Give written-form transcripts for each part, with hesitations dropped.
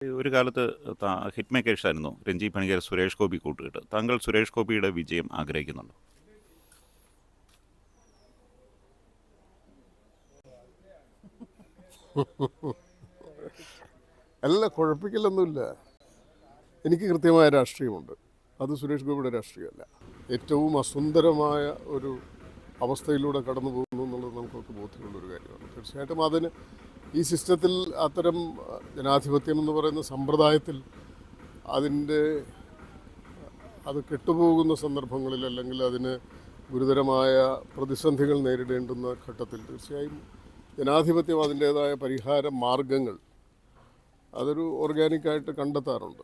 ഒരു കാലത്ത് ഹിറ്റ് മേക്കേഴ്സായിരുന്നു രഞ്ജി പണിക്കർ, സുരേഷ് ഗോപി കൂട്ടുകെട്ട്. താങ്കൾ സുരേഷ് ഗോപിയുടെ വിജയം ആഗ്രഹിക്കുന്നുണ്ടോ? അല്ല, കുഴപ്പിക്കലൊന്നുമില്ല. എനിക്ക് കൃത്യമായ രാഷ്ട്രീയമുണ്ട്. അത് സുരേഷ് ഗോപിയുടെ രാഷ്ട്രീയമല്ല. ഏറ്റവും അസുന്ദരമായ ഒരു അവസ്ഥയിലൂടെ കടന്നു പോകുന്നു എന്നുള്ളത് നമുക്കൊക്കെ ബോധ്യമുള്ളൊരു കാര്യമാണ്. തീർച്ചയായിട്ടും അതിന് ഈ സിസ്റ്റത്തിൽ അത്തരം ജനാധിപത്യം എന്ന് പറയുന്ന സമ്പ്രദായത്തിൽ അതിൻ്റെ അത് കെട്ടുപോകുന്ന സന്ദർഭങ്ങളിൽ അല്ലെങ്കിൽ അതിന് ഗുരുതരമായ പ്രതിസന്ധികൾ നേരിടേണ്ടുന്ന ഘട്ടത്തിൽ തീർച്ചയായും ജനാധിപത്യം അതിൻ്റേതായ പരിഹാര മാർഗങ്ങൾ അതൊരു ഓർഗാനിക്കായിട്ട് കണ്ടെത്താറുണ്ട്.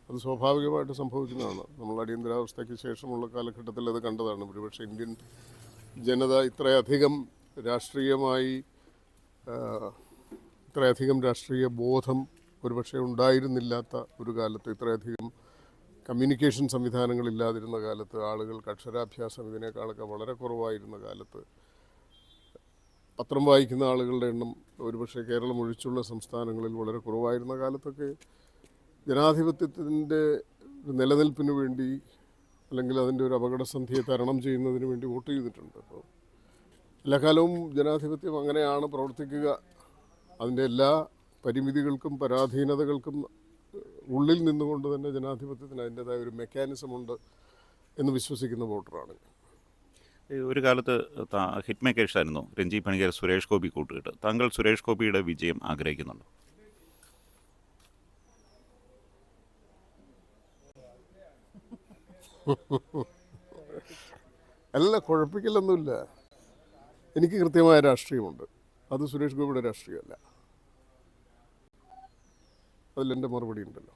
അത് സ്വാഭാവികമായിട്ട് സംഭവിക്കുന്നതാണ്. നമ്മൾ അടിയന്തരാവസ്ഥയ്ക്ക് ശേഷമുള്ള കാലഘട്ടത്തിൽ അത് കണ്ടതാണ്. ഒരുപക്ഷെ ഇന്ത്യൻ ജനത ഇത്രയധികം രാഷ്ട്രീയമായി ഇത്രയധികം രാഷ്ട്രീയ ബോധം ഒരുപക്ഷെ ഉണ്ടായിരുന്നില്ലാത്ത ഒരു കാലത്ത്, ഇത്രയധികം കമ്മ്യൂണിക്കേഷൻ സംവിധാനങ്ങളില്ലാതിരുന്ന കാലത്ത്, ആളുകൾക്ക് അക്ഷരാഭ്യാസം ഇതിനേക്കാളൊക്കെ വളരെ കുറവായിരുന്ന കാലത്ത്, പത്രം വായിക്കുന്ന ആളുകളുടെ എണ്ണം ഒരുപക്ഷെ കേരളം ഒഴിച്ചുള്ള സംസ്ഥാനങ്ങളിൽ വളരെ കുറവായിരുന്ന കാലത്തൊക്കെ ജനാധിപത്യത്തിൻ്റെ നിലനിൽപ്പിന് വേണ്ടി അല്ലെങ്കിൽ അതിൻ്റെ ഒരു അപകടസന്ധിയെ തരണം ചെയ്യുന്നതിന് വേണ്ടി വോട്ട് ചെയ്തിട്ടുണ്ട്. അപ്പോൾ എല്ലാ കാലവും ജനാധിപത്യം അങ്ങനെയാണ് പ്രവർത്തിക്കുക. അതിൻ്റെ എല്ലാ പരിമിതികൾക്കും പരാധീനതകൾക്കും ഉള്ളിൽ നിന്നുകൊണ്ട് തന്നെ ജനാധിപത്യത്തിന് അതിൻ്റേതായ ഒരു മെക്കാനിസമുണ്ട് എന്ന് വിശ്വസിക്കുന്ന വോട്ടറാണ്. ഒരു കാലത്ത് ഹിറ്റ് മേക്കേഴ്സായിരുന്നു രഞ്ജി പണിക്കർ, സുരേഷ് ഗോപി കൂട്ടുകെട്ട്. താങ്കൾ സുരേഷ് ഗോപിയുടെ വിജയം ആഗ്രഹിക്കുന്നുണ്ടോ? അല്ല, കുഴപ്പിക്കലൊന്നുമില്ല. എനിക്ക് കൃത്യമായ രാഷ്ട്രീയമുണ്ട്. അത് സുരേഷ് ഗോപിയുടെ രാഷ്ട്രീയമല്ല. അതിലെൻ്റെ മറുപടി ഉണ്ടല്ലോ.